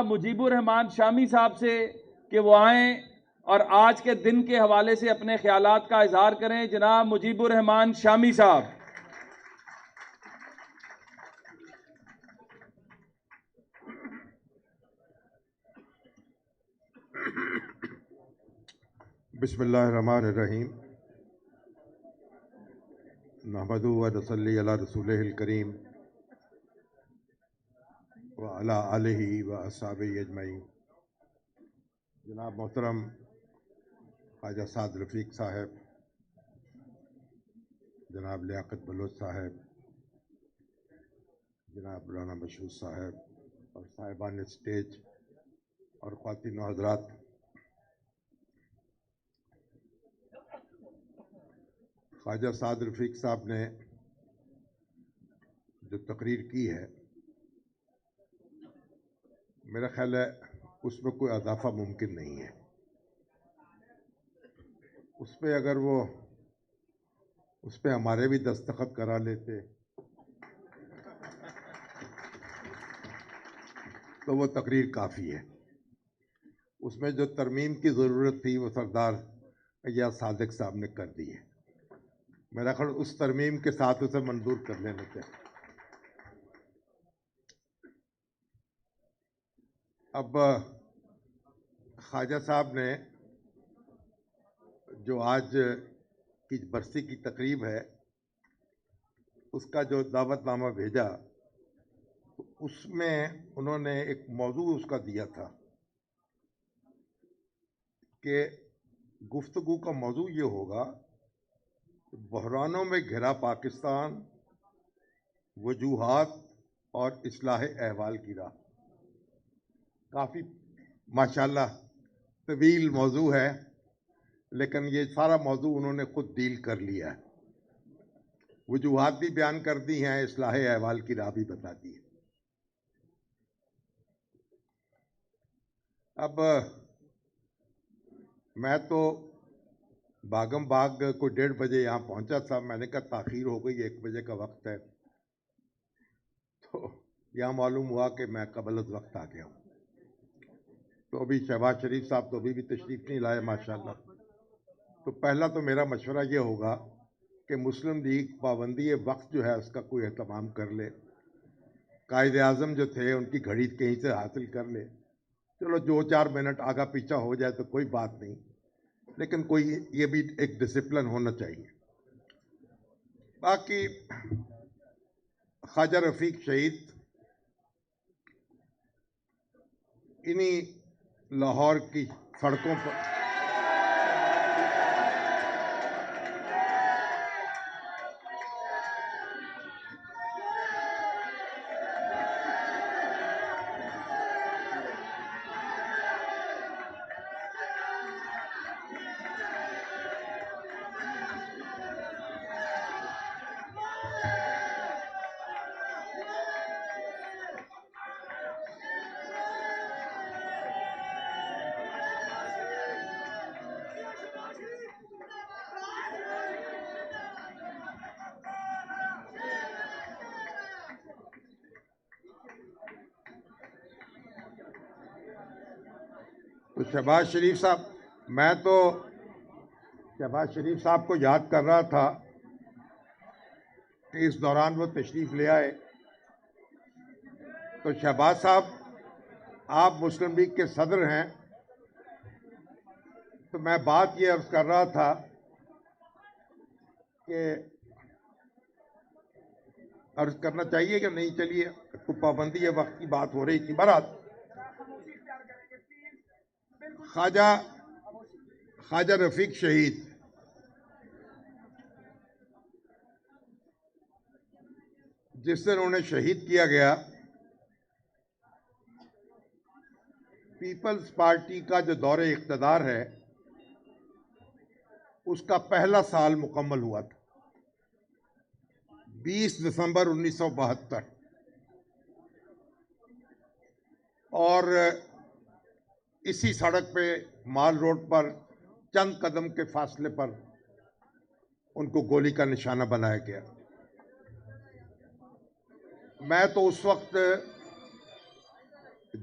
مجیب الرحمان شامی صاحب سے کہ وہ آئیں اور آج کے دن کے حوالے سے اپنے خیالات کا اظہار کریں. جناب مجیب الرحمان شامی صاحب. بسم اللہ الرحمن الرحیم. نحمدہ و نصلی علی رسولہ الکریم وعلی آلہ و اصحابہ اجمعین. جناب محترم خواجہ سعد رفیق صاحب، جناب لیاقت بلوچ صاحب، جناب رانا مشہور صاحب اور صاحبان اسٹیج اور خواتین و حضرات، خواجہ سعد رفیق صاحب نے جو تقریر کی ہے، میرا خیال ہے اس میں کوئی اضافہ ممکن نہیں ہے. اس پہ ہمارے بھی دستخط کرا لیتے تو وہ تقریر کافی ہے. اس میں جو ترمیم کی ضرورت تھی وہ سردار ایاز صادق صاحب نے کر دی ہے. میرا خیال اس ترمیم کے ساتھ اسے منظور کر لینا چاہیے. اب خواجہ صاحب نے جو آج کی برسی کی تقریب ہے اس کا جو دعوت نامہ بھیجا، اس میں انہوں نے ایک موضوع اس کا دیا تھا کہ گفتگو کا موضوع یہ ہوگا بحرانوں میں گھرا پاکستان، وجوہات اور اصلاح احوال کی راہ. کافی ماشاءاللہ طویل موضوع ہے، لیکن یہ سارا موضوع انہوں نے خود ڈیل کر لیا ہے. وجوہات بھی بیان کر دی ہیں، اصلاح احوال کی راہ بھی بتا دی ہے. اب میں تو باغم باغ کو 1:30 بجے یہاں پہنچا تھا. میں نے کہا تاخیر ہو گئی، 1 بجے کا وقت ہے. تو یہاں معلوم ہوا کہ میں قبل از وقت آ گیا ہوں. تو ابھی شہباز شریف صاحب تو ابھی بھی تشریف نہیں لائے ماشاءاللہ. تو پہلا تو میرا مشورہ یہ ہوگا کہ مسلم لیگ پابندی وقت جو ہے اس کا کوئی اہتمام کر لے. قائد اعظم جو تھے ان کی گھڑی کہیں سے حاصل کر لے. چلو 2-4 منٹ آگا پیچھا ہو جائے تو کوئی بات نہیں، لیکن کوئی یہ بھی ایک ڈسپلن ہونا چاہیے. باقی خواجہ رفیق شہید انہی لاہور کی سڑکوں پر تو شہباز شریف صاحب، میں تو شہباز شریف صاحب کو یاد کر رہا تھا کہ اس دوران وہ تشریف لے آئے. تو شہباز صاحب، آپ مسلم لیگ کے صدر ہیں، تو میں بات یہ عرض کر رہا تھا کہ عرض کرنا چاہیے کہ نہیں. چلیے، تو پابندی وقت کی بات ہو رہی تھی. بہرحال خواجہ رفیق شہید جس دن انہیں شہید کیا گیا، پیپلز پارٹی کا جو دور اقتدار ہے اس کا پہلا سال مکمل ہوا تھا، 20 دسمبر 1972. اور اسی سڑک پہ مال روڈ پر چند قدم کے فاصلے پر ان کو گولی کا نشانہ بنایا گیا. میں تو اس وقت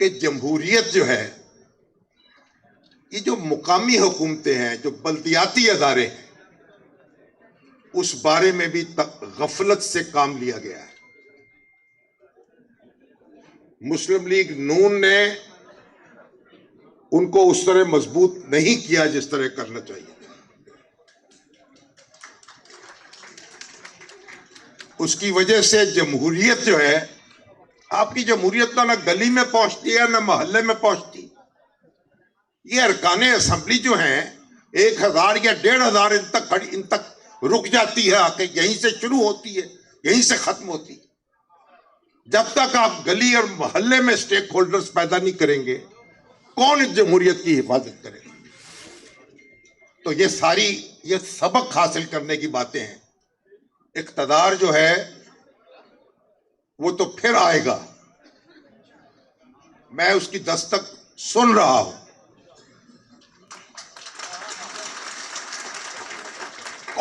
کہ جمہوریت جو ہے، یہ جو مقامی حکومتیں ہیں، جو بلدیاتی ادارے ہیں، اس بارے میں بھی غفلت سے کام لیا گیا ہے۔ مسلم لیگ نون نے ان کو اس طرح مضبوط نہیں کیا جس طرح کرنا چاہیے۔ اس کی وجہ سے جمہوریت جو ہے، آپ کی جمہوریت نہ گلی میں پہنچتی ہے نہ محلے میں پہنچتی۔ یہ ارکان اسمبلی جو ہیں 1000 یا 1500 ان تک رک جاتی ہے، آ کے یہیں سے شروع ہوتی ہے، یہیں سے ختم ہوتی ہے۔ جب تک آپ گلی اور محلے میں سٹیک ہولڈرز پیدا نہیں کریں گے، کون اس جمہوریت کی حفاظت کرے گا؟ تو یہ سبق حاصل کرنے کی باتیں ہیں۔ اقتدار جو ہے وہ تو پھر آئے گا، میں اس کی دستک سن رہا ہوں،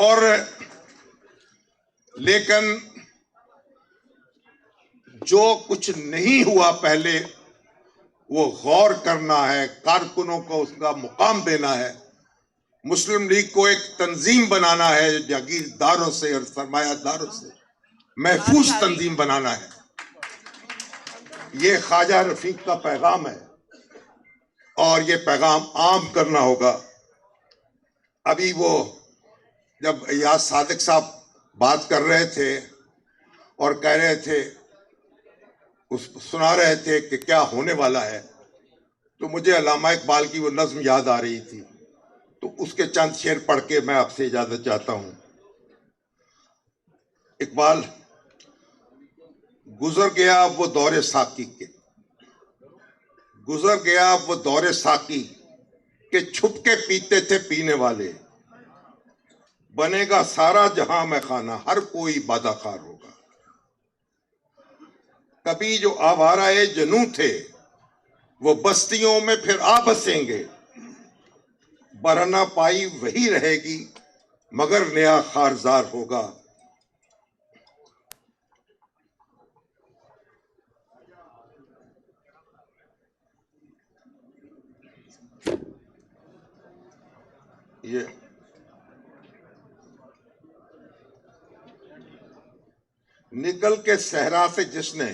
اور لیکن جو کچھ نہیں ہوا پہلے وہ غور کرنا ہے، کارکنوں کو اس کا مقام دینا ہے، مسلم لیگ کو ایک تنظیم بنانا ہے، جاگیرداروں سے اور سرمایہ داروں سے محفوظ تنظیم بنانا ہے۔ یہ خواجہ رفیق کا پیغام ہے اور یہ پیغام عام کرنا ہوگا۔ ابھی وہ جب ایاز صادق صاحب بات کر رہے تھے اور کہہ رہے تھے، سنا رہے تھے کہ کیا ہونے والا ہے، تو مجھے علامہ اقبال کی وہ نظم یاد آ رہی تھی، تو اس کے چند شعر پڑھ کے میں آپ سے اجازت چاہتا ہوں۔ اقبال: گزر گیا اب وہ دور ساقی کے، گزر گیا اب وہ دور ساقی کہ چھپ کے پیتے تھے پینے والے، بنے گا سارا جہاں میں خانہ، ہر کوئی بادہ خار ہوگا۔ کبھی جو آوارہ جنوں تھے وہ بستیوں میں پھر آ بسیں گے، برہنہ پائی وہی رہے گی مگر نیا خارزار ہوگا۔ یہ نکل کے صحرا سے جس نے،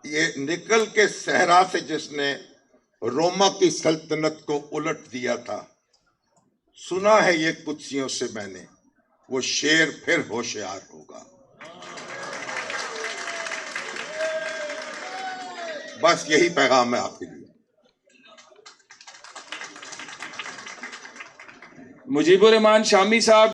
یہ نکل کے صحرا سے جس نے روما کی سلطنت کو الٹ دیا تھا، سنا ہے یہ قدسیوں سے میں نے، وہ شیر پھر ہوشیار ہوگا۔ بس یہی پیغام ہے آپ کے لیے۔ مجیب الرحمان شامی صاحب